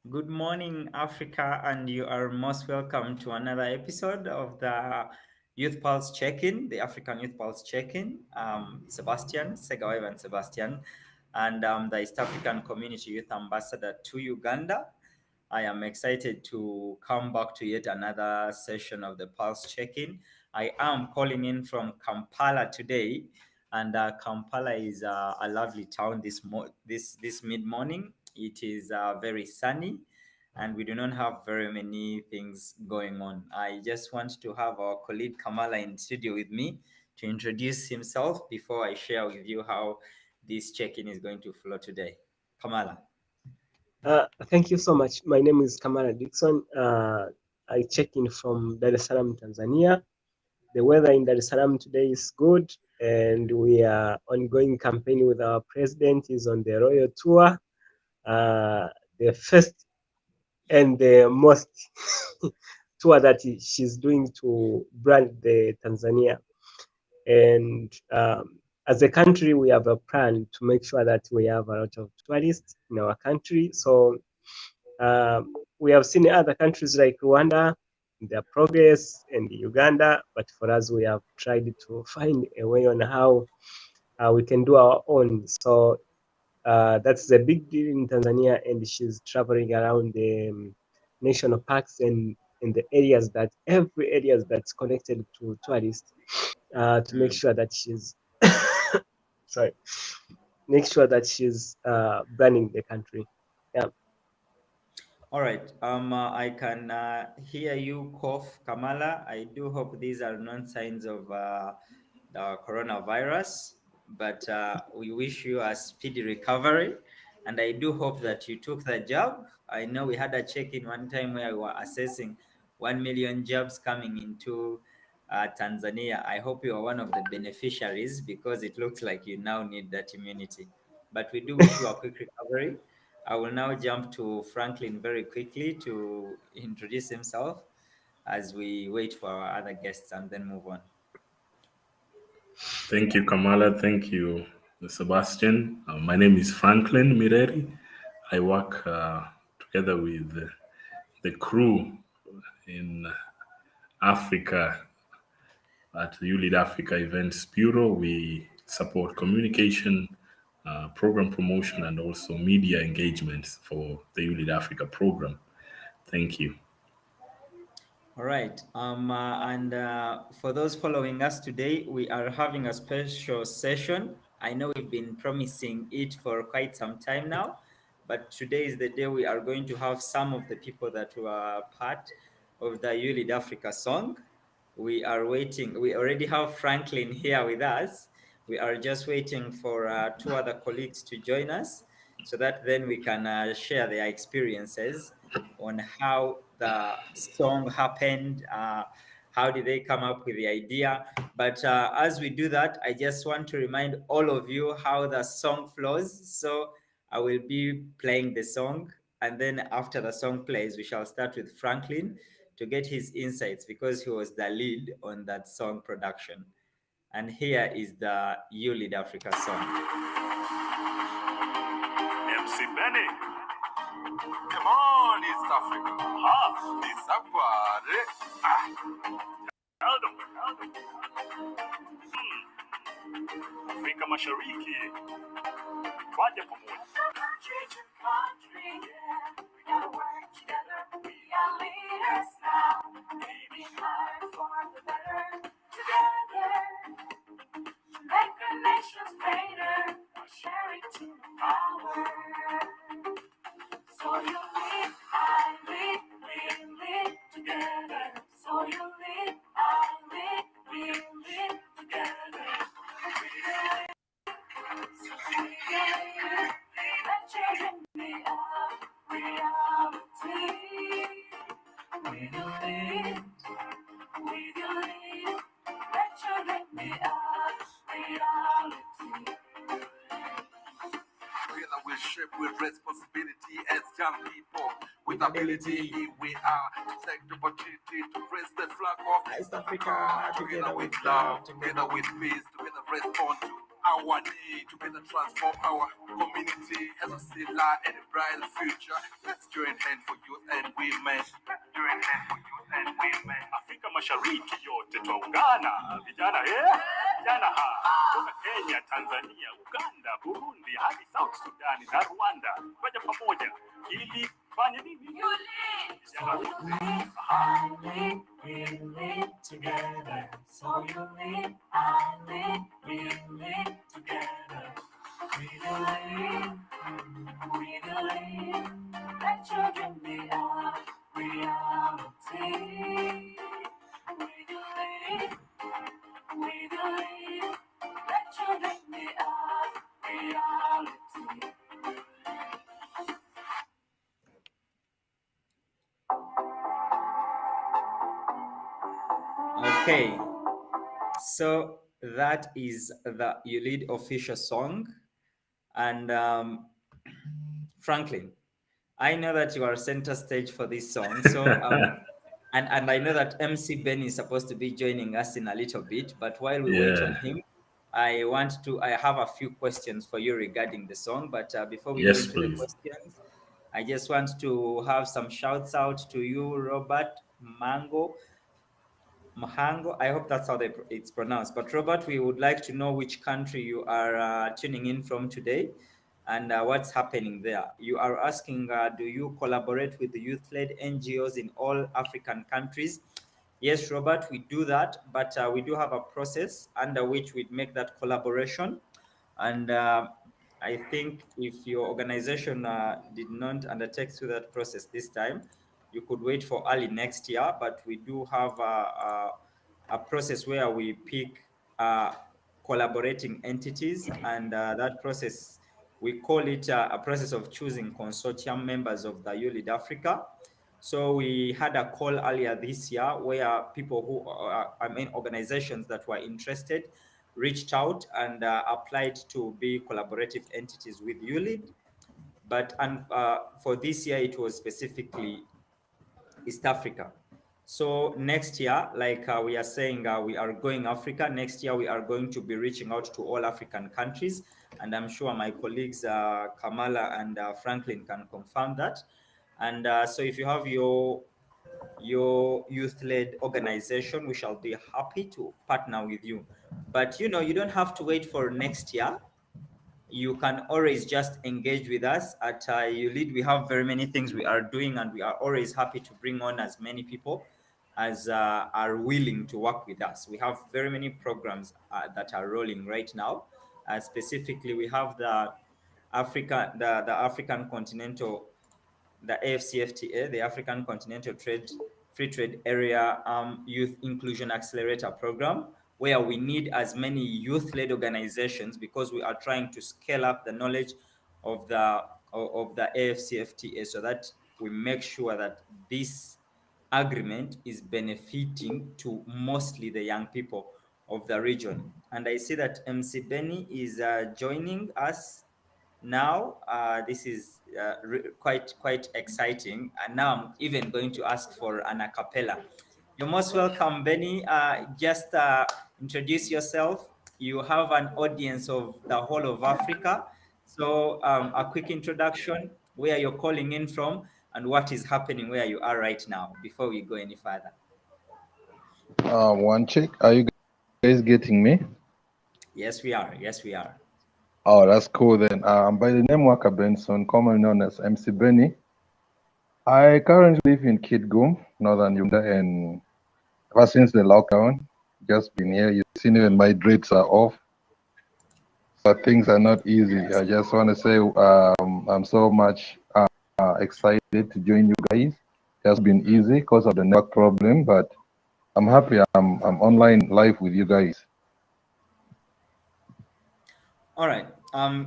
Good morning, Africa, and you are most welcome to another episode of the Youth Pulse Check-in, the African Youth Pulse Check-in. Sebastian, Segawev and Sebastian, and the East African Community Youth Ambassador to Uganda. I am excited to come back to yet another session of the Pulse Check-in. I am calling in from Kampala today, and Kampala is a lovely town this mid morning. It is very sunny, and we do not have very many things going on. I just want to have our colleague Kamala in studio with me to introduce himself before I share with you how this check-in is going to flow today. Kamala. Thank you so much. My name is Kamara Dixon. I check in from Dar es Salaam, Tanzania. The weather in Dar es Salaam today is good, and we are ongoing campaign with our president. Is on the royal tour, the first and the most tour that she's doing to brand the Tanzania. And as a country, we have a plan to make sure that we have a lot of tourists in our country. So we have seen other countries like Rwanda, their progress, and Uganda, but for us, we have tried to find a way on how we can do our own. So that's the big deal in Tanzania, and she's traveling around the national parks and in the areas that every areas that's connected to tourists to make sure that she's sorry, make sure that she's branding the country. Yeah. All right. I can hear you cough, Kamala. I do hope these are not signs of the coronavirus, but we wish you a speedy recovery. And I do hope that you took the jab. I know we had a check-in one time where we were assessing 1 million jabs coming into Tanzania. I hope you are one of the beneficiaries because it looks like you now need that immunity. But we do wish you a quick recovery. I will now jump to Franklin very quickly to introduce himself as we wait for our other guests and then move on. Thank you, Kamala. Thank you, Sebastian. My name is Franklin Mireri. I work together with the crew in Africa at the YouLead Africa Events Bureau. We support communication, program promotion, and also media engagements for the YouLead Africa program. Thank you. All right. And for those following us today, we are having a special session. I know we've been promising it for quite some time now, but today is the day we are going to have some of the people that were part of the YouLead Africa song. We are waiting. We already have Franklin here with us. We are just waiting for two other colleagues to join us so that then we can share their experiences on how the song happened, how did they come up with the idea. But as we do that, I just want to remind all of you how the song flows. So I will be playing the song, and then after the song plays, we shall start with Franklin to get his insights because he was the lead on that song production. And here is the You Lead Africa song. MC Benny. Come on, East Africa. This Aquare. Tell them. Afrika Mashariki. Twaje pamoja. Country to country, yeah. We gotta work together. We are leaders now. Aiming high for the better. Together. Make our nations greater. Sharing to power. So you lead, I lead, we lead together. So you lead, I lead, we lead together. We lead, so we lead. Let you bring me up, reality. We lead, we lead. Let you bring me up, reality. Together we shape with responsibility as young people. With ability, here we are to take the opportunity to raise the flag of East Africa. Together with love, together with peace, together respond to our need to better transform our community as a similar and a brighter future. Let's join hands for youth and women. Let's join hands for youth and women. Afrika Mashariki yote twaungana, vijana vijana kutoka Kenya, Tanzania, Uganda, Burundi hadi South Sudan na Rwanda, kwaja pamoja ili fanye nini? So you live, I live, we live together. So you live, I live, we live together. We believe, let children be our reality. We believe, let children be our reality. Okay, so that is the YouLead official song. And Franklin, I know that you are center stage for this song. So and I know that MC Ben is supposed to be joining us in a little bit, but while we wait on him, I have a few questions for you regarding the song. But before we go into the questions, I just want to have some shouts out to you, Robert Mahango. I hope that's how it's pronounced. But Robert, we would like to know which country you are tuning in from today and what's happening there. You are asking, do you collaborate with the youth-led NGOs in all African countries? Yes, Robert, we do that, but we do have a process under which we make that collaboration. And I think if your organization did not undertake through that process this time, you could wait for early next year. But we do have a process where we pick collaborating entities, and that process, we call it a process of choosing consortium members of the YouLead Africa. So we had a call earlier this year where people who, organizations that were interested reached out and applied to be collaborative entities with YouLead. But for this year, it was specifically East Africa. So next year, like we are saying, we are going Africa. Next year, we are going to be reaching out to all African countries. And I'm sure my colleagues, Kamala and Franklin, can confirm that. And so if you have your youth-led organization, we shall be happy to partner with you. But, you don't have to wait for next year. You can always just engage with us at YouLead. We have very many things we are doing, and we are always happy to bring on as many people as are willing to work with us. We have very many programs that are rolling right now. Specifically, we have the African Continental, the AFCFTA, the African Continental Free Trade Area Youth Inclusion Accelerator Program, where we need as many youth-led organizations because we are trying to scale up the knowledge of the AFCFTA so that we make sure that this agreement is benefiting to mostly the young people of the region. And I see that MC Benny is joining us now. This is quite exciting, and now I'm even going to ask for an a cappella. You're most welcome, Benny. Just introduce yourself. You have an audience of the whole of Africa, so a quick introduction, where you're calling in from and what is happening where you are right now before we go any further. One check. Are you guys getting me? Yes, we are. Yes, we are. Oh, that's cool then. By the name Waka Benson, commonly known as MC Benny. I currently live in Kitgum, Northern Uganda, and ever since the lockdown, just been here. You see, even my dreads are off, but things are not easy. Yes. I just want to say I'm so much excited to join you guys. It has been easy because of the network problem, but I'm happy I'm online live with you guys. All right.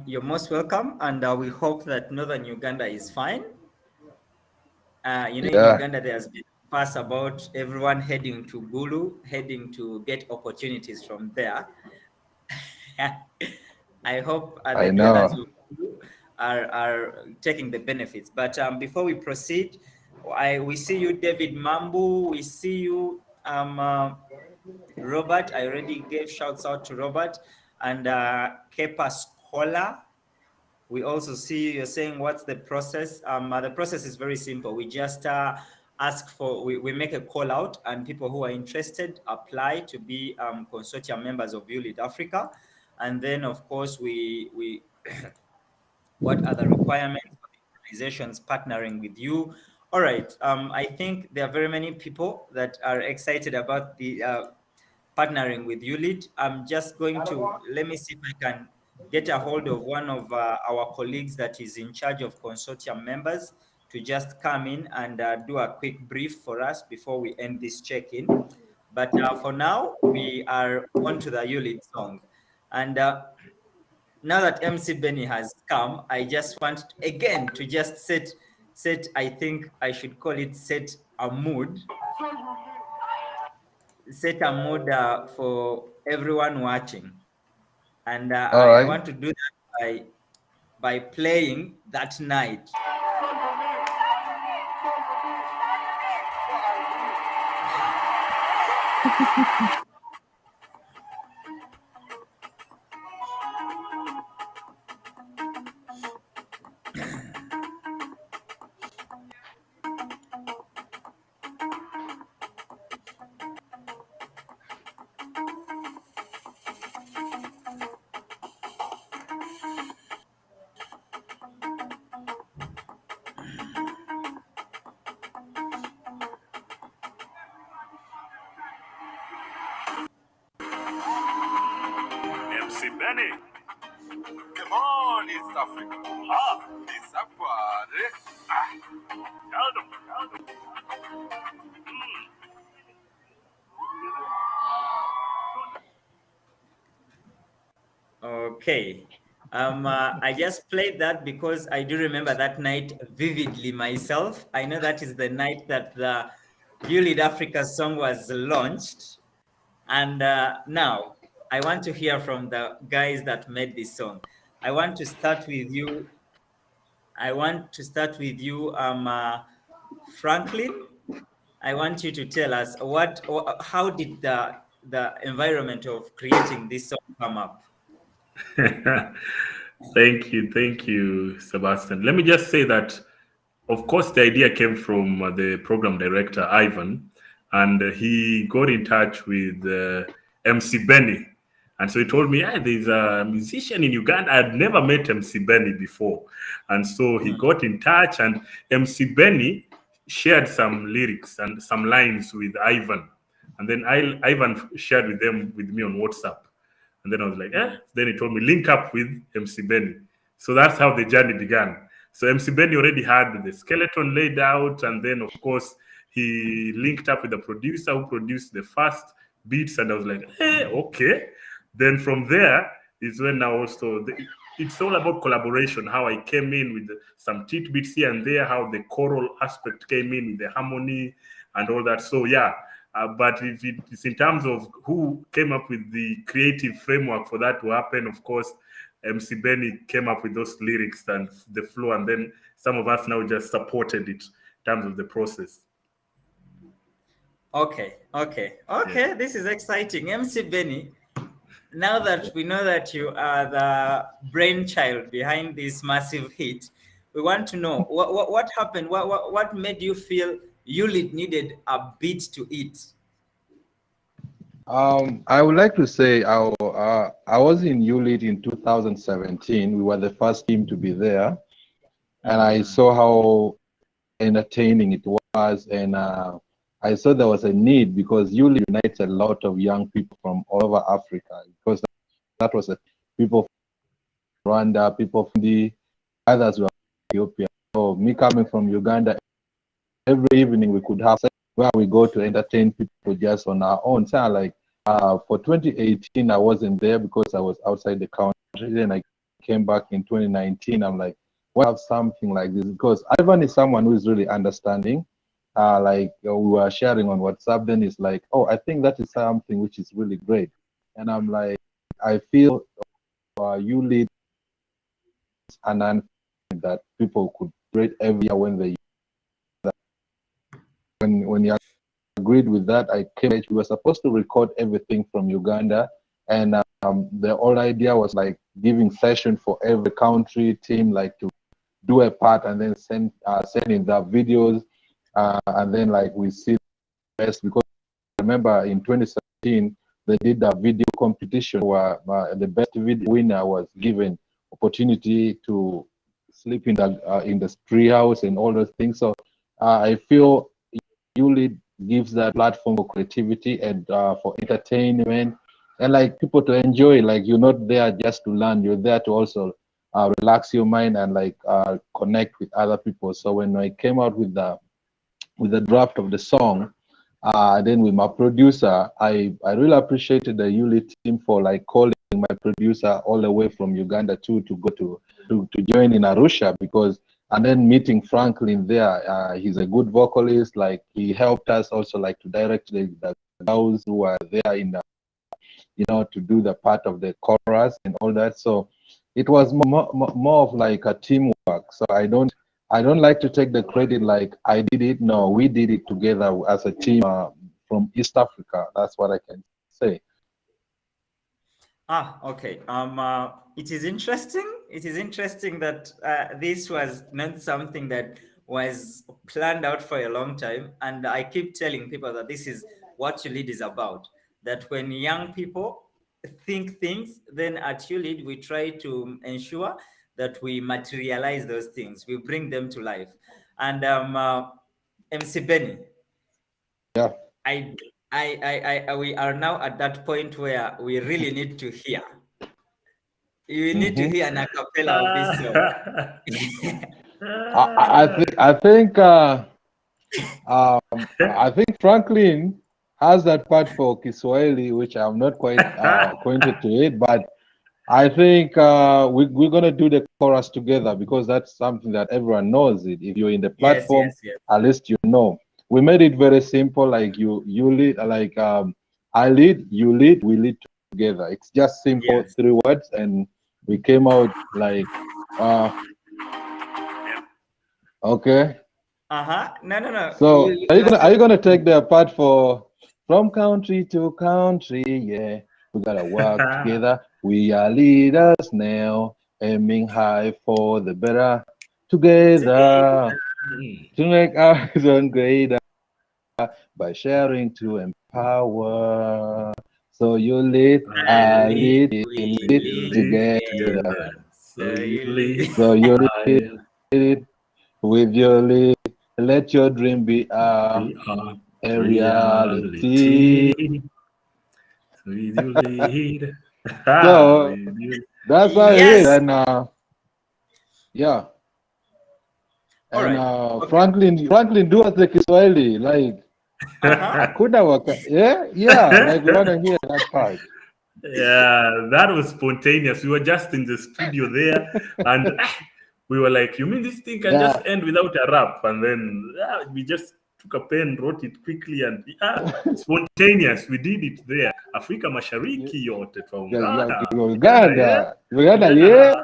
You're most welcome, and we hope that Northern Uganda is fine. In Uganda, there's been fuss about everyone heading to Gulu, heading to get opportunities from there. I hope the dwellers of Gulu are taking the benefits. But before we proceed, we see you, David Mambu. We see you, Robert. I already gave shouts out to Robert. and Kepa Scholar. We also see you're saying what's the process. The process is very simple. We just ask for, we make a call out, and people who are interested apply to be consortium members of YouLead Africa. And then, of course, we what are the requirements for the organizations partnering with you? All right. I think there are very many people that are excited about the partnering with YouLead. I'm just going to, let me see if I can get a hold of one of our colleagues that is in charge of consortium members to just come in and do a quick brief for us before we end this check-in. But for now, we are on to the YouLead song. And now that MC Benny has come, I just want again to just set, I think I should call it set a mood for everyone watching. And All I right. want to do that by playing That Night. MC Benny. Come on, East Africa. Ah, It's a party. tell them. Okay. I just played that because I do remember that night vividly myself. I know that is the night that the YouLead Africa song was launched. And now I want to hear from the guys that made this song. I want to start with you. Franklin. I want you to tell us how did the environment of creating this song come up? Thank you, Sebastian. Let me just say that, of course, the idea came from the program director, Ivan, and he got in touch with MC Benny. And so he told me, yeah, there's a musician in Uganda. I'd never met MC Benny before. And so he got in touch, and MC Benny shared some lyrics and some lines with Ivan. And then Ivan shared with me on WhatsApp. And then I was like, eh. Then he told me, link up with MC Benny. So that's how the journey began. So MC Benny already had the skeleton laid out. And then, of course, he linked up with the producer who produced the first beats. And I was like, okay. Then from there is when now also, it's all about collaboration, how I came in with some tidbits here and there, how the choral aspect came in with the harmony and all that. So, yeah. But if it's in terms of who came up with the creative framework for that to happen, of course, MC Benny came up with those lyrics and the flow, and then some of us now just supported it in terms of the process. Okay. Yeah. This is exciting. MC Benny, now that we know that you are the brainchild behind this massive hit, we want to know what happened. What made you feel YouLead needed a beat to it? I would like to say I was in YouLead in 2017. We were the first team to be there, and I saw how entertaining it was, and I saw there was a need because YouLead unites a lot of young people from all over Africa, because that was people from Rwanda, people from the others were from Ethiopia. So me coming from Uganda, every evening we could have where we go to entertain people just on our own. So like for 2018, I wasn't there because I was outside the country. Then I came back in 2019. I'm like, we have something like this, because Ivan is someone who is really understanding. We were sharing on WhatsApp. Then it's like, oh, I think that is something which is really great. And I'm like, I feel YouLead and that people could rate every year when they when you agreed with that. I came. We were supposed to record everything from Uganda, And the whole idea was like giving session for every country team, like to do a part and then send in the videos, and then like we see the best. Because I remember in 2017 they did a video competition where the best video winner was given opportunity to sleep in the tree house and all those things. So I feel YouLead gives that platform for creativity and for entertainment and like people to enjoy. Like you're not there just to learn, you're there to also relax your mind and like connect with other people. So when I came out with the draft of the song, then with my producer, I really appreciated the YouLead team for like calling my producer all the way from Uganda too to go to join in Arusha, because and then meeting Franklin there, he's a good vocalist. Like he helped us also like to direct the girls who are there in the, to do the part of the chorus and all that. So it was more of like a teamwork. So I don't like to take the credit like I did it. No, we did it together as a team from East Africa. That's what I can say. Okay. It is interesting. It is interesting that this was not something that was planned out for a long time. And I keep telling people that this is what YouLead is about. That when young people think things, then at YouLead we try to ensure that we materialize those things. We bring them to life. And MC Benny, Yeah. we are now at that point where we really need to hear. You need to hear an a cappella of this song. I think Franklin has that part for Kiswahili, which I'm not quite acquainted to it, but I think we're gonna do the chorus together because that's something that everyone knows it. If you're in the platform, Yes. at least you know. We made it very simple, like you lead, like I lead, you lead, we lead together. It's just simple, Yes. 3 words, and we came out like okay. No. So are you gonna take the part for from country to country? Yeah, we gotta work together. We are leaders now, aiming high for the better. Together to make our zone greater by sharing to empower. So you lead, I lead, we lead together. So you lead, So you I lead with your lead. Let your dream be a reality. reality. With you lead. So that's how it is. Yes. And yeah. All And right. Okay. Franklin, do us the Kiswahili. Like hakuna waka. Yeah. Like we wanna hear that part. Yeah, that was spontaneous. We were just in the studio there, and we were like, "You mean this thing can just end without a rap?" And then we just took a pen, wrote it quickly, and spontaneous. We did it there. Afrika Mashariki yote twaungana. Uganda, yeah.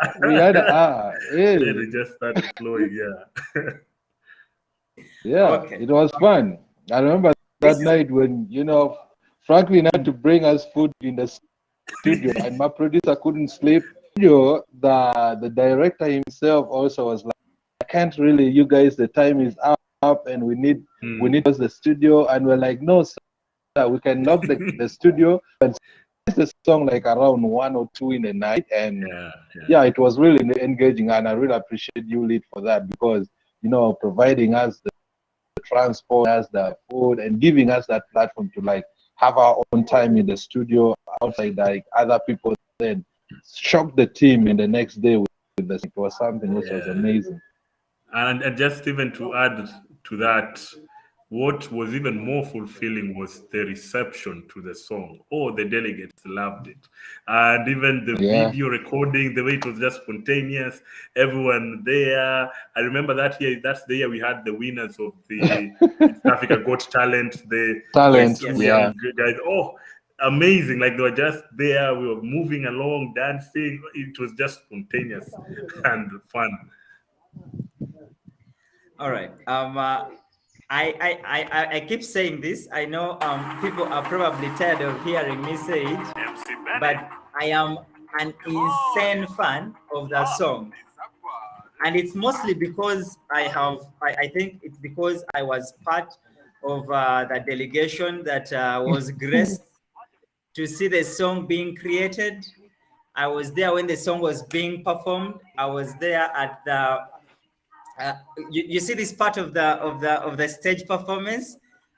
Then we just started flowing. Yeah, Okay. it was fun. I remember that night when Franklin had to bring us food in the studio, and my producer couldn't sleep. The director himself also was like, "I can't really. You guys, the time is up, and we need to close the studio." And we're like, "No, sir, we can lock the studio and the song like around 1 or 2 in the night." And yeah, it was really engaging, and I really appreciate YouLead for that because providing us the transport, us the food, and giving us that platform to like have our own time in the studio outside like other people, then shock the team in the next day with this. It was something which was amazing. And just even to add to that, what was even more fulfilling was the reception to the song. Oh, the delegates loved it. And even the video recording, the way it was just spontaneous, everyone there. I remember that's the year we had the winners of the East Africa Got Talent, the two young guys. Oh, amazing. Like they were just there. We were moving along, dancing. It was just spontaneous and fun. All right. I keep saying this. I know people are probably tired of hearing me say it, but I am an insane fan of that song. And it's mostly because I think it's because I was part of the delegation that was graced to see the song being created. I was there when the song was being performed. I was there at the you see this part of the stage performance.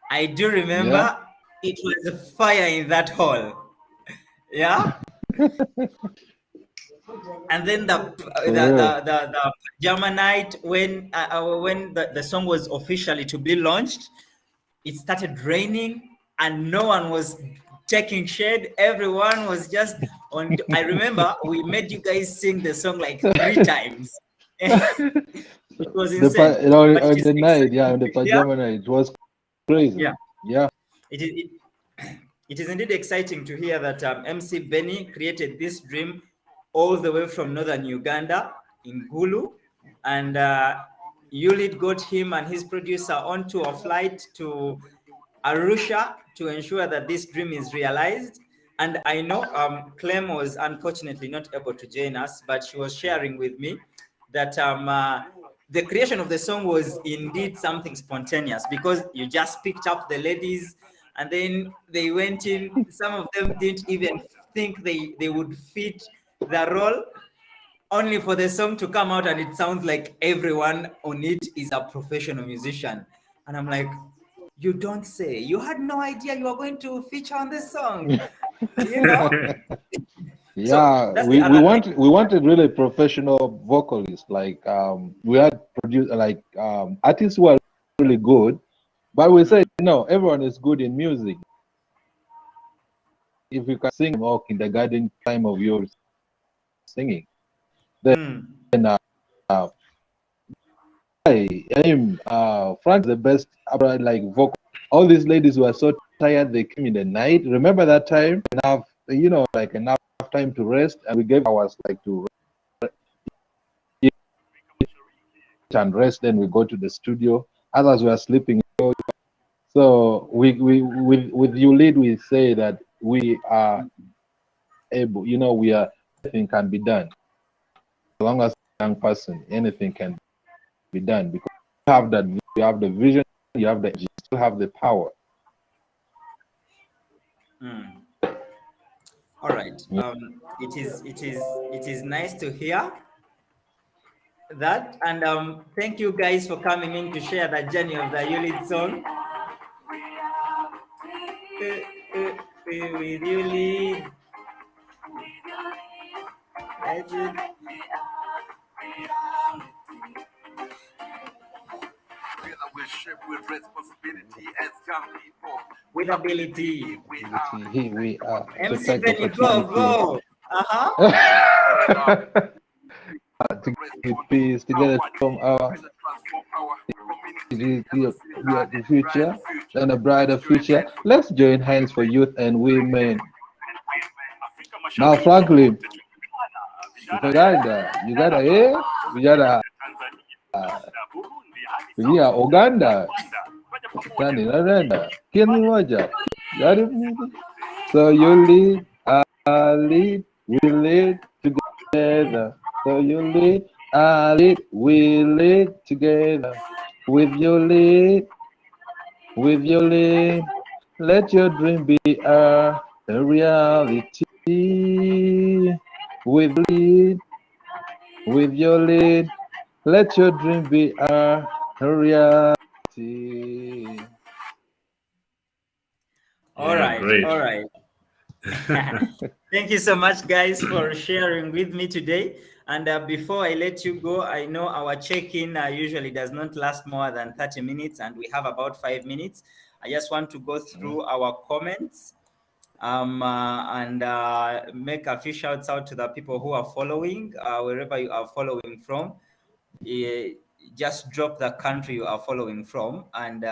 I do remember it was a fire in that hall. Yeah. And then the pajama night when the song was officially to be launched, it started raining and no one was taking shade. Everyone was just on. I remember we made you guys sing the song like 3 times. It was insane. But on the night, on the pajama night, it was crazy. Yeah. It is indeed exciting to hear that MC Benny created this dream all the way from northern Uganda in Gulu, and YouLead got him and his producer onto a flight to Arusha to ensure that this dream is realized. And I know Clem was unfortunately not able to join us, but she was sharing with me that the creation of the song was indeed something spontaneous, because you just picked up the ladies and then they went in. Some of them didn't even think they would fit the role, only for the song to come out and it sounds like everyone on it is a professional musician. And I'm like, you don't say. You had no idea you were going to feature on this song, you know? Yeah, So we wanted really professional vocalists. Like we had produced like artists who are really good, but we said no, everyone is good in music. If you can sing or kindergarten time of your singing, then I am Frank the best like vocal. All these ladies were so tired they came in the night. Remember that time? Enough, like enough time to rest, and we gave hours like to eat and rest. Then we go to the studio. Others were sleeping. So with YouLead, we say that we are able. We are, anything can be done as long as a young person. Anything can be done because you have that. You have the vision. You have the. You still have the power. All right. It is nice to hear that, and thank you guys for coming in to share the journey of the YouLead song. With YouLead. With responsibility as young people, with ability. We are MC Benny, go. To give peace, to get us from our the future and a brighter future. Let's join hands for youth and women. Now, Franklin, Uganda, we are Uganda. Tani narenda, kini moja. So you lead, I lead, we lead together. So you lead, I lead, we lead together. With YouLead, let your dream be a reality. With YouLead, let your dream be a reality. All right. Great. All right. Thank you so much, guys, for sharing with me today. And before I let you go, I know our check-in usually does not last more than 30 minutes, and we have about 5 minutes. I just want to go through our comments and make a few shouts out to the people who are following, wherever you are following from. Just drop the country you are following from. And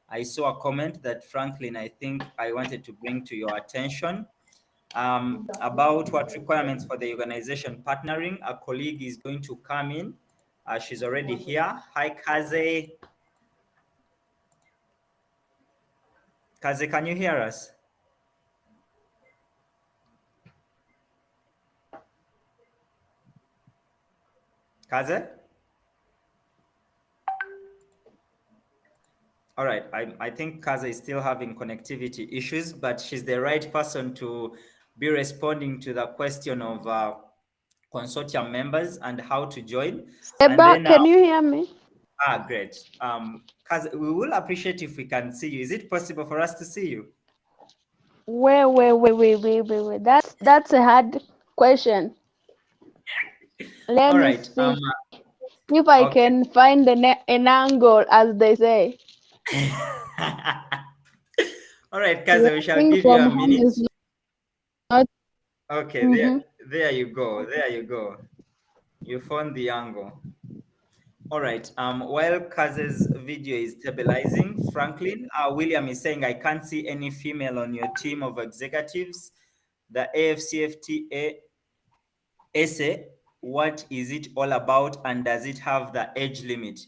I saw a comment that, Franklin, I think I wanted to bring to your attention. About what requirements for the organization partnering. A colleague is going to come in. She's already here. Hi, Kaze. Kaze, can you hear us? Kaze? All right, I think Kaza is still having connectivity issues, but she's the right person to be responding to the question of consortium members and how to join. And Eba, then, can you hear me? Great. Kaza, we will appreciate if we can see you. Is it possible for us to see you? Wait. That's a hard question. Let All me right. see if I Okay. can find an angle, as they say. All right, Kaza, we shall Working give you a from home minute. is not. Okay, there you go. There you go. You found the angle. All right. While Kaz's video is stabilizing, Franklin, William is saying, I can't see any female on your team of executives. The AFCFTA essay, what is it all about, and does it have the age limit?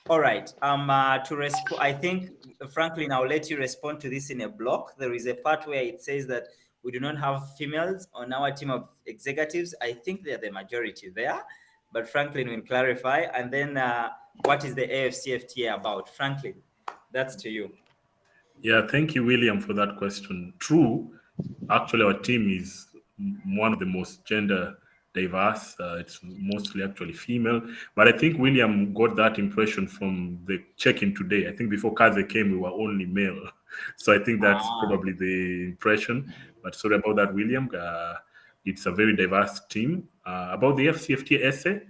All right. To respond, I think, Franklin, I'll let you respond to this in a block. There is a part where it says that we do not have females on our team of executives. I think they're the majority there, but Franklin will clarify. And then what is the AFCFTA about? Franklin, that's to you. Yeah, thank you, William, for that question. True, actually, our team is one of the most gender diverse. It's mostly actually female, but I think William got that impression from the check-in today. I think before Kaze came, we were only male, so I think that's probably the impression. But sorry about that, William. It's a very diverse team. About the FCFT essay,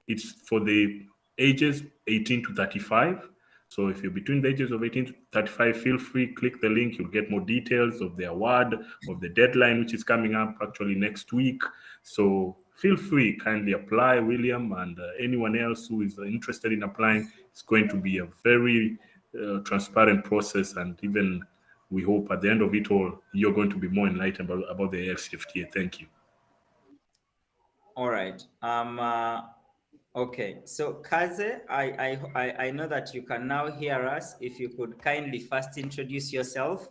it's for the ages 18 to 35. So if you're between the ages of 18 to 35, feel free, click the link. You'll get more details of the award, of the deadline, which is coming up actually next week. So feel free, kindly apply, William, and anyone else who is interested in applying. It's going to be a very transparent process. And even we hope at the end of it all, you're going to be more enlightened about the AFCFTA. Thank you. All right. Okay, so Kaze, I know that you can now hear us. If you could kindly first introduce yourself,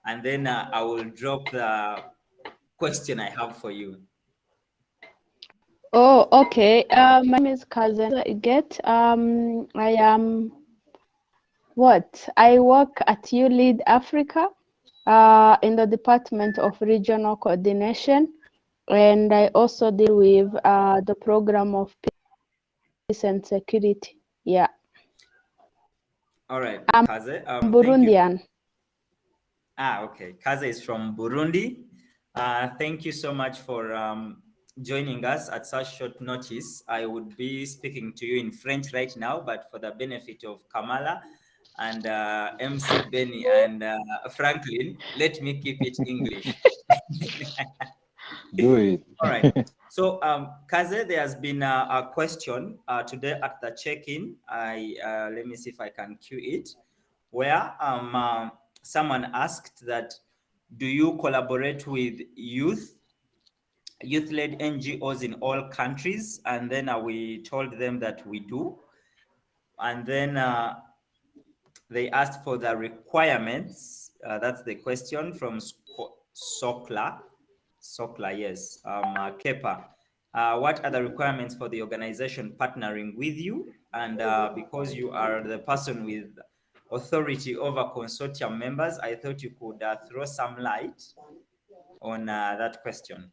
and then I will drop the question I have for you. Oh, okay. My name is Kazen Iget. I am I work at YouLead Africa in the Department of Regional Coordination, and I also deal with the program of peace and security. Yeah. All right, I'm Kaze. Burundian. Okay. Kaze is from Burundi. Thank you so much for joining us at such short notice. I would be speaking to you in French right now, but for the benefit of Kamala and MC Benny and Franklin, let me keep it English. Do it. All right. So, Kaze, there has been a question today at the check-in. Let me see if I can cue it, where someone asked that, do you collaborate with youth-led NGOs in all countries? And then we told them that we do. And then they asked for the requirements. That's the question from Sokla, yes, Kepa. What are the requirements for the organization partnering with you? And because you are the person with authority over consortium members, I thought you could throw some light on that question.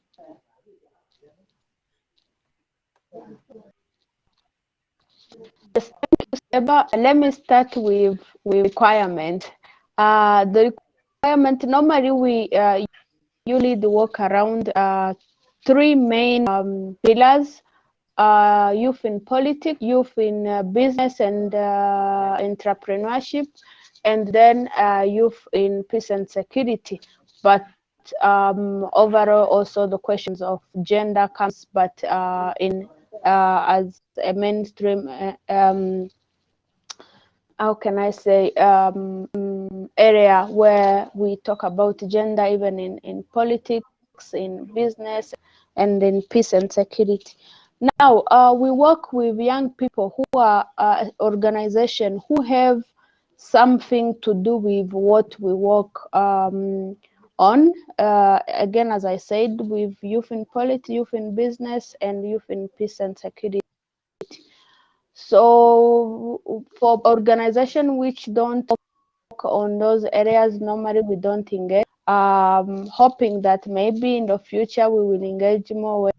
Yes, thank you, Seba. Let me start with requirement. The requirement, normally we usually work around three main pillars: youth in politics, youth in business and entrepreneurship, and then youth in peace and security. But overall, also the questions of gender comes, but in as a mainstream how can I say area where we talk about gender, even in politics, in business, and in peace and security. Now we work with young people who are organizations who have something to do with what we work on. Again, as I said, with youth in politics, youth in business, and youth in peace and security. So for organization which don't work on those areas, normally we don't engage. Hoping that maybe in the future we will engage more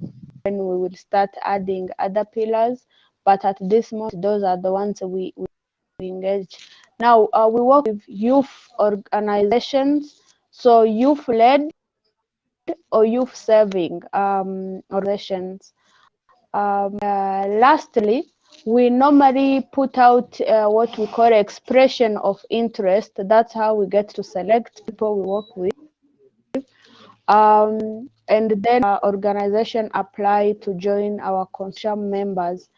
when we will start adding other pillars. But at this moment, those are the ones we engage. Now we work with youth organizations, so youth-led or youth-serving organizations. Lastly, we normally put out what we call expression of interest. That's how we get to select people we work with. And then organization apply to join our consortium members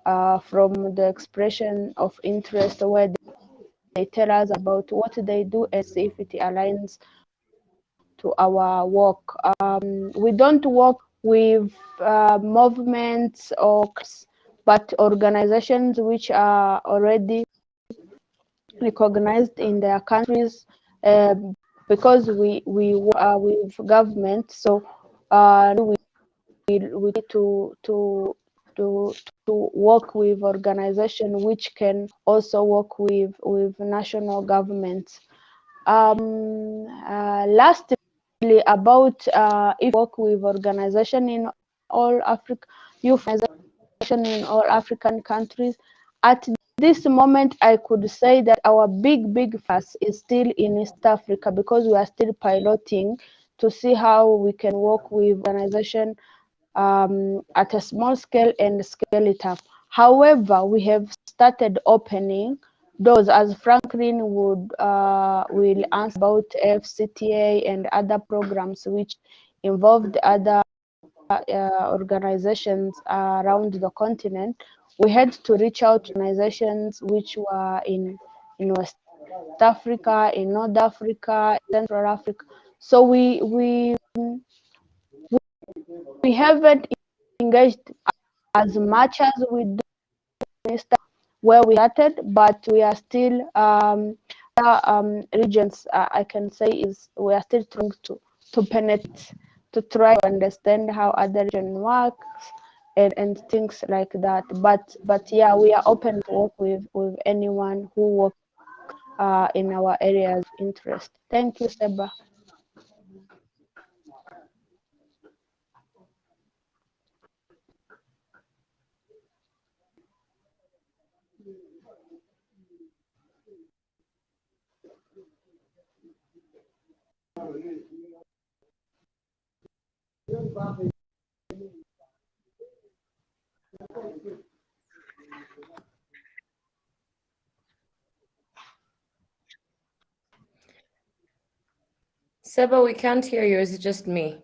from the expression of interest, where they tell us about what they do and see if it aligns to our work. We don't work with movements or but organizations which are already recognized in their countries, because we are with government, so we need to work with organizations which can also work with national governments. Lastly, about if work with organization in all Africa, youth organization in all African countries. At this moment, I could say that our big fuss is still in East Africa, because we are still piloting to see how we can work with organization at a small scale and scale it up. However, we have started opening doors, as Franklin will answer about FCTA and other programs which involved other organizations around the continent. We had to reach out to organizations which were in West Africa, in North Africa, Central Africa. So we haven't engaged as much as we do where we started, but we are still regions. I can say is we are still trying to penetrate, to try to understand how other region works and things like that. But yeah, we are open to work with anyone who works in our areas of interest. Thank you, Seba. Seba, we can't hear you. Is it just me?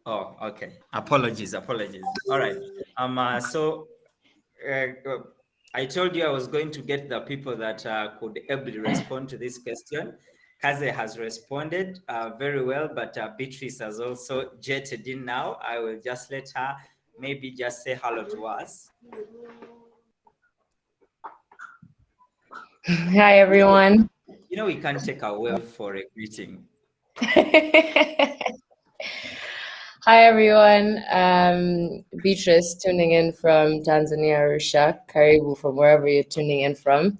Oh, okay. Apologies. All right. So I told you I was going to get the people that could ably respond to this question. Kaze has responded very well, but Beatrice has also jetted in now. I will just let her maybe just say hello to us. Hi, everyone. You know, we can't take a wave for a greeting. Hi, everyone. Beatrice tuning in from Tanzania, Arusha. Karibu from wherever you're tuning in from.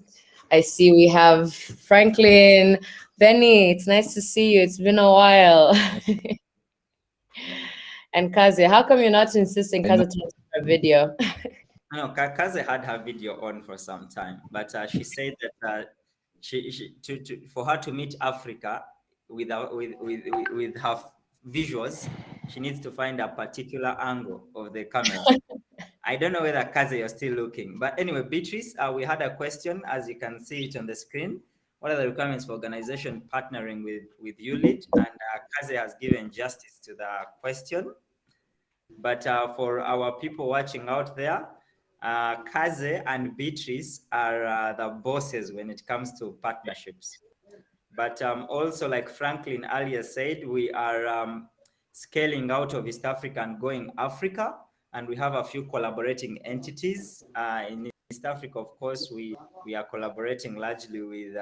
I see we have Franklin, Benny. It's nice to see you. It's been a while. And Kaze, how come you're not insisting Kaze to a video? No, Kaze had her video on for some time, but she said that for her to meet Africa with her visuals, she needs to find a particular angle of the camera. I don't know whether Kaze you're still looking, but anyway, Beatrice, we had a question, as you can see it on the screen. What are the requirements for organization partnering with YouLead? And Kaze has given justice to the question. But for our people watching out there, Kaze and Beatrice are the bosses when it comes to partnerships. But also, like Franklin earlier said, we are scaling out of East Africa and going Africa, and we have a few collaborating entities. In East Africa, of course, we are collaborating largely with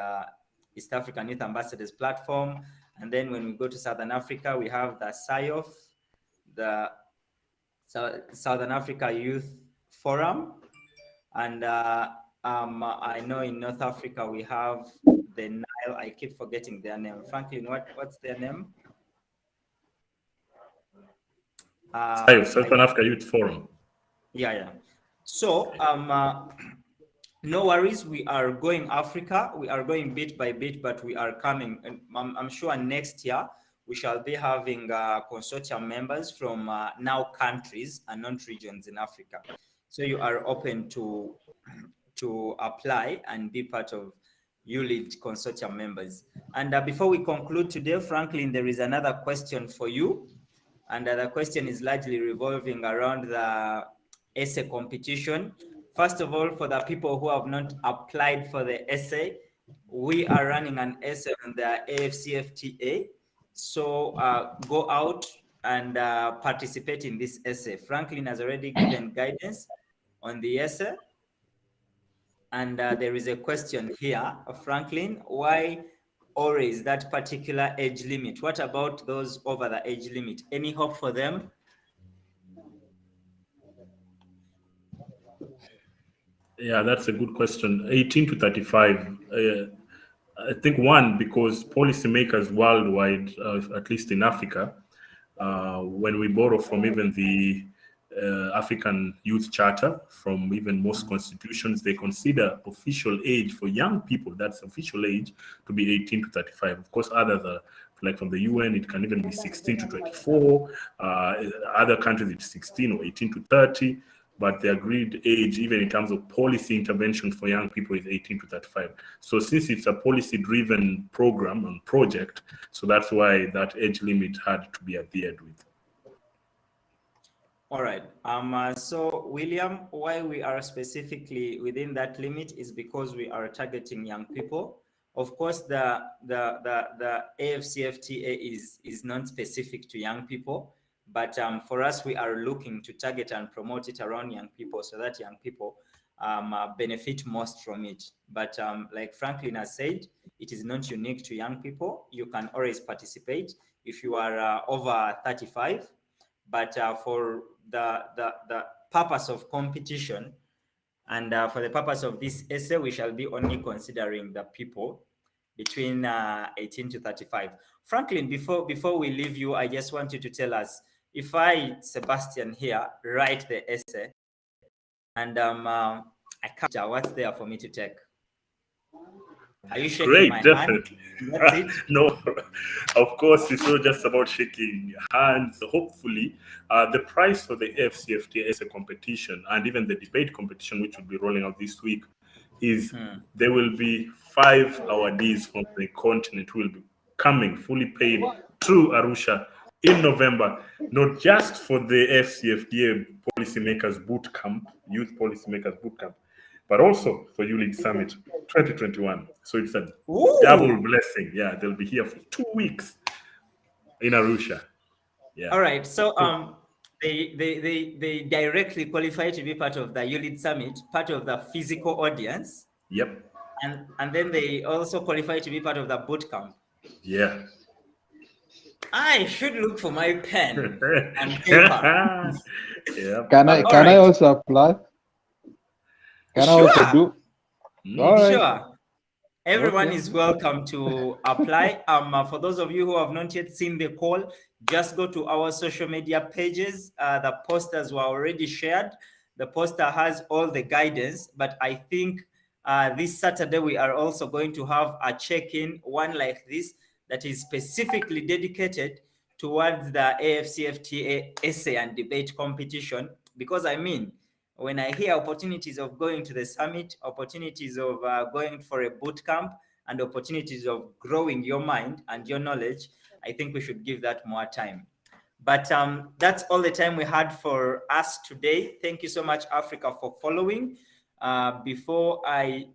East African Youth Ambassadors Platform. And then when we go to Southern Africa, we have the SIOF, the Southern Africa Youth Forum. And I know in North Africa we have the Nile. I keep forgetting their name. Franklin, what's their name? Southern Africa Youth Forum. Yeah. So no worries. We are going Africa. We are going bit by bit, but we are coming. And I'm sure next year we shall be having consortium members from now countries and not regions in Africa. So you are open to apply and be part of YouLead consortium members. And before we conclude today, Franklin, there is another question for you. And the question is largely revolving around the essay competition. First of all, for the people who have not applied for the essay, we are running an essay on the AFCFTA. So go out and participate in this essay. Franklin has already given guidance on the essay. And there is a question here, Franklin, why always that particular age limit? What about those over the age limit? Any hope for them? Yeah, that's a good question. 18 to 35. I think one, because policymakers worldwide, at least in Africa, when we borrow from even the African Youth Charter, from even most constitutions, they consider official age for young people, that's official age, to be 18 to 35. Of course, others are, like from the UN, it can even be 16 to 24. Other countries, it's 16 or 18 to 30. But the agreed age, even in terms of policy intervention for young people, is 18 to 35. So since it's a policy-driven program and project, so that's why that age limit had to be adhered with. All right. So William, why we are specifically within that limit is because we are targeting young people. Of course, the AFCFTA is non-specific to young people, but for us, we are looking to target and promote it around young people so that young people benefit most from it. But like Franklin has said, it is not unique to young people. You can always participate if you are over 35. But for the purpose of competition and for the purpose of this essay, we shall be only considering the people between 18 to 35. Franklin, before we leave you, I just want you to tell us, if I, Sebastian here, write the essay and I capture, what's there for me to take? Are you shaking Great, my definitely. hand? That's it? No, of course, it's not just about shaking hands. Hopefully, the prize for the AFCFTA as a competition and even the debate competition, which will be rolling out this week, is there will be 5 awardees from the continent who will be coming fully paid to Arusha in November, not just for the AFCFTA Policymakers Bootcamp, Youth Policymakers Bootcamp, but also for YouLead Summit 2021. So it's a double blessing. Yeah, they'll be here for 2 weeks in Arusha. Yeah. All right. So they directly qualify to be part of the YouLead Summit, part of the physical audience. Yep. And then they also qualify to be part of the bootcamp. Yeah. I should look for my pen and paper. Yeah. Can I also apply? Can I also do? All right. Sure. Everyone Okay. is welcome to apply. For those of you who have not yet seen the call, just go to our social media pages. The posters were already shared. The poster has all the guidance, but I think this Saturday we are also going to have a check-in, one like this, that is specifically dedicated towards the AFCFTA essay and debate competition. Because I mean, when I hear opportunities of going to the summit, opportunities of going for a boot camp, and opportunities of growing your mind and your knowledge, I think we should give that more time. But that's all the time we had for us today. Thank you so much, Africa, for following. Before I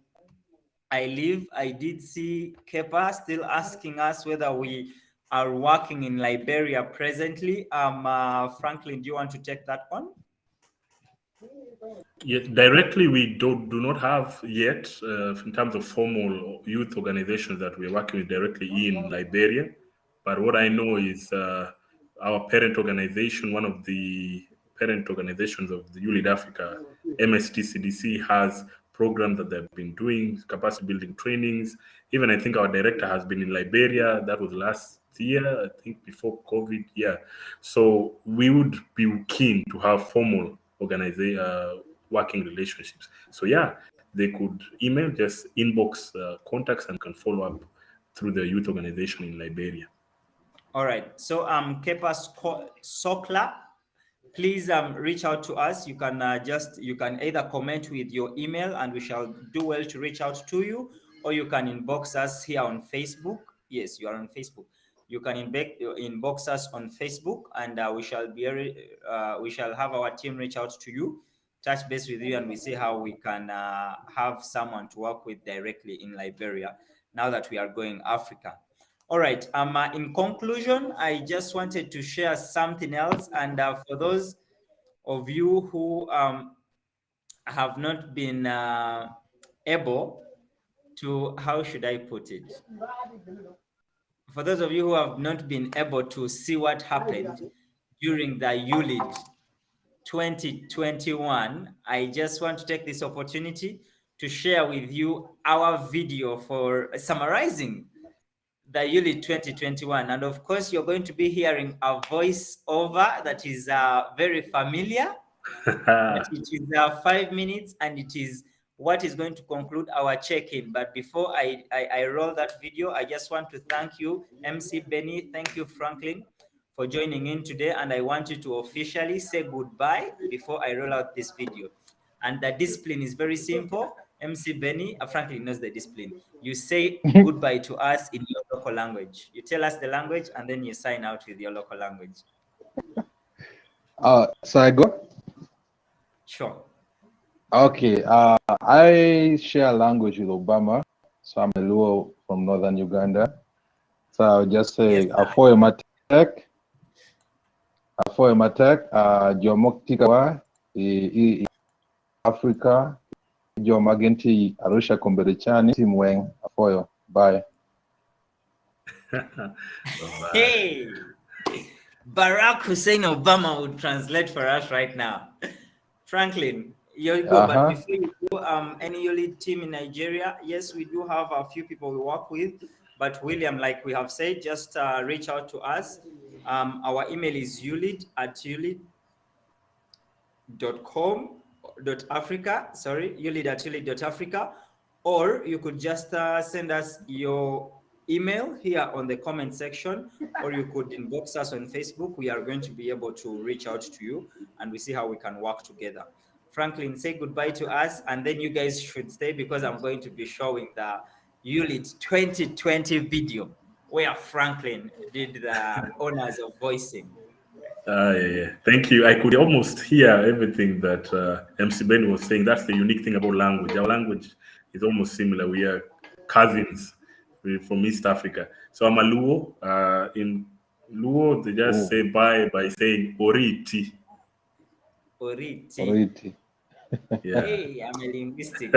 leave, I did see Kepa still asking us whether we are working in Liberia presently. Franklin, do you want to take that one? Yeah, directly we do not have yet in terms of formal youth organizations that we're working with directly in Liberia. But what I know is our parent organization, one of the parent organizations of the YouLead Africa, MSTCDC, has programs that they've been doing, capacity building trainings. Even I think our director has been in Liberia. That was last year, I think before COVID. Yeah. So we would be keen to have formal working relationships. So yeah, they could email, just inbox contacts, and can follow up through the youth organization in Liberia. All right. So Kepa Sokla, please reach out to us. You can you can either comment with your email and we shall do well to reach out to you, or you can inbox us here on Facebook. Yes, you are on Facebook. You can inbox us on Facebook, and we shall have our team reach out to you, touch base with you, and we see how we can have someone to work with directly in Liberia now that we are going Africa. All right. In conclusion, I just wanted to share something else. And for those of you who have not been able to, how should I put it? For those of you who have not been able to see what happened during the YouLead 2021, I just want to take this opportunity to share with you our video for summarizing the YouLead 2021. And of course, you're going to be hearing a voice over that is very familiar. But it is 5 minutes, and it is what is going to conclude our check-in. But before I roll that video, I just want to thank you, MC Benny. Thank you, Franklin, for joining in today. And I want you to officially say goodbye before I roll out this video. And the discipline is very simple. MC Benny, Franklin knows the discipline. You say goodbye to us in your local language. You tell us the language, and then you sign out with your local language. So I go? Sure. Okay. I share language with Obama. So I'm a Luo from northern Uganda. So I'll just say, Afoye Matek, Jomok Tikawa, Africa, Jomagenti Arusha Komberechani, Timweng, Afoyo. Bye. Hey, Barack Hussein Obama would translate for us right now. Franklin, you go, but before you go, any YouLead team in Nigeria, yes, we do have a few people we work with, but William, like we have said, just reach out to us. Our email is youlead@youlead.com.africa, youlead@youlead.africa, or you could just send us your email here on the comment section, or you could inbox us on Facebook. We are going to be able to reach out to you, and we see how we can work together. Franklin, say goodbye to us, and then you guys should stay because I'm going to be showing the YouLead 2020 video where Franklin did the honors of voicing. Yeah. Thank you. I could almost hear everything that MC Ben was saying. That's the unique thing about language. Our language is almost similar. We are cousins from East Africa. So I'm a Luo. In Luo, they just say bye by saying Oriti. Oriti. Yeah. Hey, I'm a linguistic.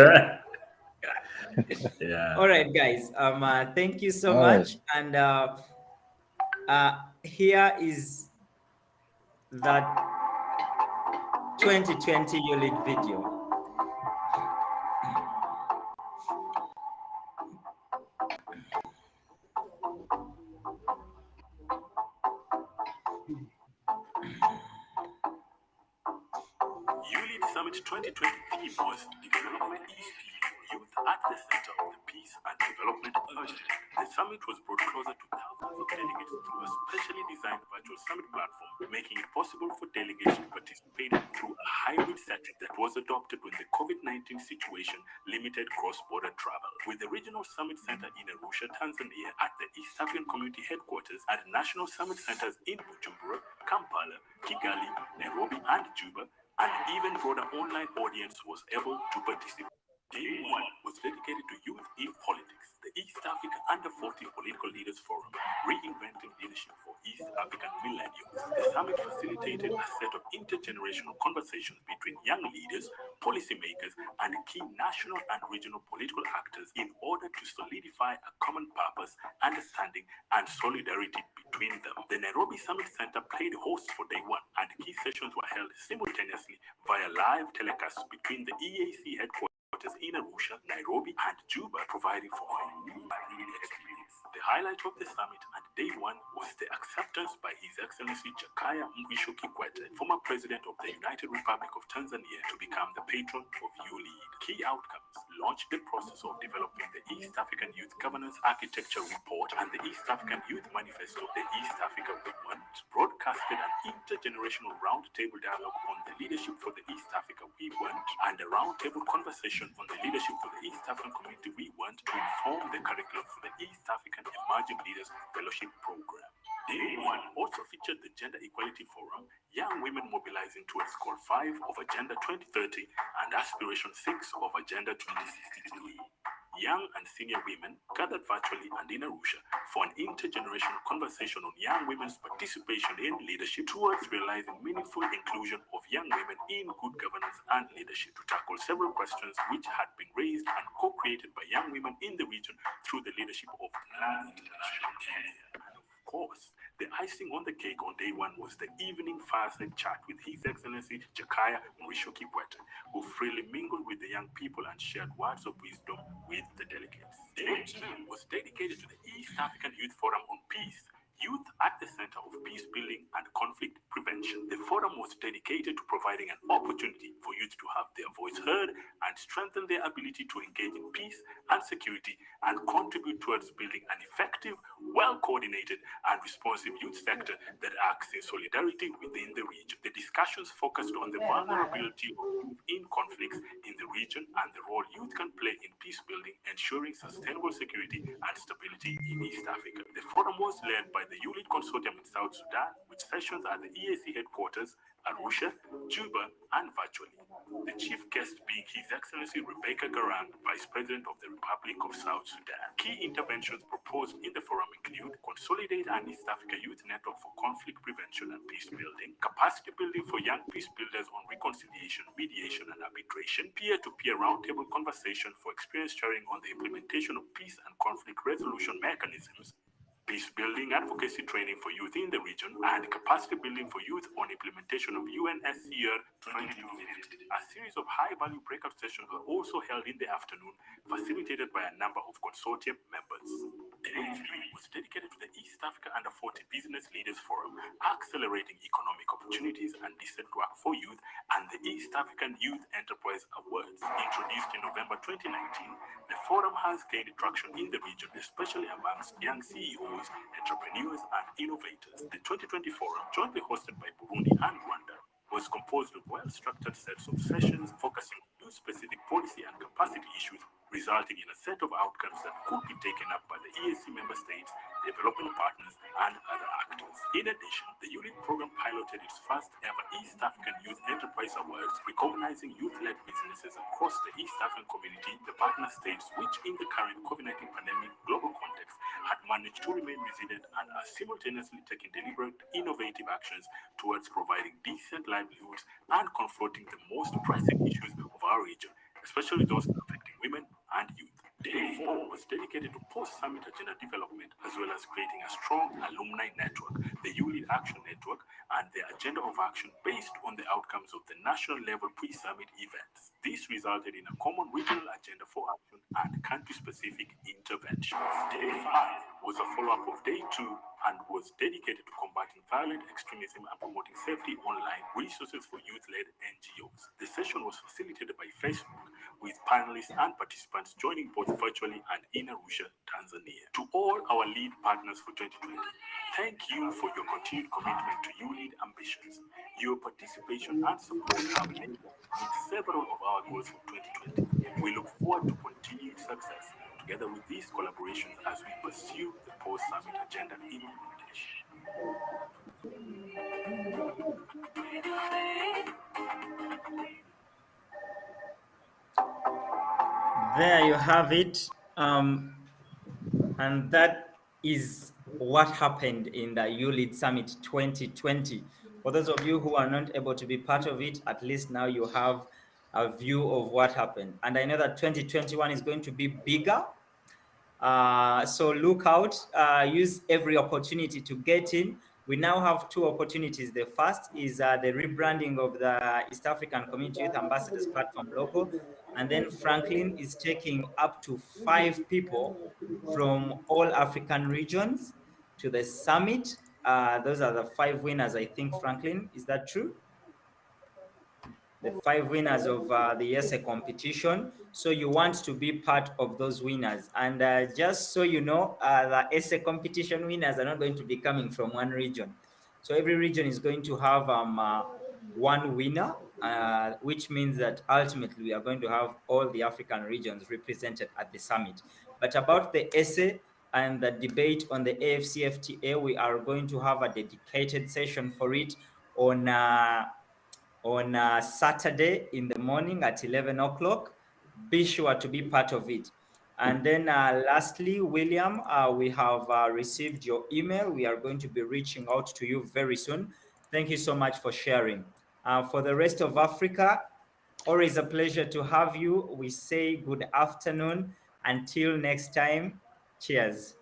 Yeah. All right, guys. Thank you so much. And here is that 2020 YouLead video. YouLead Summit 2020 theme was Development is Youth at the Center of the Peace and Development Urgent. The summit was brought closer to thousands of delegates through a specially designed virtual summit platform, making it possible for delegates to participate through a hybrid setting that was adopted when the COVID-19 situation limited cross-border travel. With the Regional Summit Center in Arusha, Tanzania, at the East African Community Headquarters, at National Summit Centers in Bujumbura, Kampala, Kigali, Nairobi, and Juba, an even broader online audience was able to participate. Day 1 was dedicated to youth in politics, the East Africa Under-40 Political Leaders Forum, reinventing leadership for East African millennials. The summit facilitated a set of intergenerational conversations between young leaders policymakers, and key national and regional political actors in order to solidify a common purpose, understanding, and solidarity between them. The Nairobi Summit Center played host for day one, and key sessions were held simultaneously via live telecast between the EAC headquarters in Arusha, Nairobi, and Juba, providing for a needed experience. The highlight of the summit and day one was the acceptance by His Excellency Jakaya Mrisho Kikwete, former President of the United Republic of Tanzania, to become the patron of YouLead. Key outcomes launched the process of developing the East African Youth Governance Architecture Report and the East African Youth Manifesto, the East Africa Movement, broadcasted an intergenerational roundtable dialogue on the leadership for the East Africa we want, and a roundtable conversation on the leadership for the East African community we want to inform the curriculum for the East African Emerging Leaders Fellowship Program. Day one also featured the Gender Equality Forum, young women mobilizing towards Goal 5 of Agenda 2030 and Aspiration 6 of Agenda 2063. Young and senior women gathered virtually and in Arusha for an intergenerational conversation on young women's participation in leadership towards realizing meaningful inclusion of young women in good governance and leadership, to tackle several questions which had been raised and co-created by young women in the region through the leadership of international media. And of course, the icing on the cake on day one was the evening fireside chat with His Excellency Jakaya Mrisho Kikwete, who freely mingled with the young people and shared words of wisdom with the delegates. Day two was dedicated to the East African Youth Forum on Peace, Youth at the Center of Peace Building and Conflict Prevention. The forum was dedicated to providing an opportunity for youth to have their voice heard and strengthen their ability to engage in peace and security and contribute towards building an effective, well-coordinated, and responsive youth sector that acts in solidarity within the region. The discussions focused on the vulnerability of youth in conflicts in the region and the role youth can play in peace building, ensuring sustainable security and stability in East Africa. The forum was led by the YouLead Consortium in South Sudan, with sessions at the EAC headquarters, Arusha, Juba, and virtually. The chief guest being His Excellency Rebecca Garang, Vice President of the Republic of South Sudan. Key interventions proposed in the forum include consolidate an East Africa Youth Network for conflict prevention and peace building, capacity building for young peace builders on reconciliation, mediation, and arbitration, peer-to-peer roundtable conversation for experience sharing on the implementation of peace and conflict resolution mechanisms, peace building advocacy training for youth in the region, and capacity building for youth on implementation of UNSCR 2250. A series of high-value breakout sessions were also held in the afternoon, facilitated by a number of consortium members. Day 3 was dedicated to the East Africa Under 40 Business Leaders Forum, accelerating economic opportunities and decent work for youth, and the East African Youth Enterprise Awards. Introduced in November 2019, the forum has gained traction in the region, especially amongst young CEOs, entrepreneurs, and innovators. The 2020 forum, jointly hosted by Burundi and Rwanda, was composed of well-structured sets of sessions focusing on youth-specific policy and capacity issues, resulting in a set of outcomes that could be taken up by the EAC member states, development partners, and other actors. In addition, the YouLead program piloted its first ever East African Youth Enterprise Awards, recognizing youth-led businesses across the East African community, the partner states, which in the current COVID-19 pandemic global context had managed to remain resilient and are simultaneously taking deliberate, innovative actions towards providing decent livelihoods and confronting the most pressing issues of our region, especially those affecting women and youth. Day 4 was dedicated to post-summit agenda development, as well as creating a strong alumni network, the YouLead Action Network, and the agenda of action based on the outcomes of the national level pre-summit events. This resulted in a common regional agenda for action and country-specific interventions. Day 5 was a follow-up of Day 2 and was dedicated to combating violent extremism and promoting safety online, resources for youth-led NGOs. The session was facilitated by Facebook, with panelists and participants joining both virtually and in Arusha, Tanzania. To all our lead partners for 2020, thank you for your continued commitment to YouLead ambitions. Your participation and support have enabled us to meet several of our goals for 2020. We look forward to continued success together with these collaborations as we pursue the post-summit agenda implementation. There you have it. And that is what happened in the YouLead Summit 2020. For those of you who are not able to be part of it, at least now you have a view of what happened. And I know that 2021 is going to be bigger. So look out, use every opportunity to get in. We now have two opportunities. The first is the rebranding of the East African Community Youth Ambassadors Platform logo. And then Franklin is taking up to 5 people from all African regions to the summit. Those are the 5 winners, I think, Franklin. Is that true? The 5 winners of the essay competition. So you want to be part of those winners. And just so you know, the essay competition winners are not going to be coming from one region. So every region is going to have one winner, which means that ultimately we are going to have all the African regions represented at the summit. But about the essay and the debate on the AFCFTA, we are going to have a dedicated session for it on Saturday in the morning at 11 o'clock. Be sure to be part of it. And then lastly, William, we have received your email. We are going to be reaching out to you very soon. Thank you so much for sharing. For the rest of Africa, always a pleasure to have you. We say good afternoon. Until next time, cheers.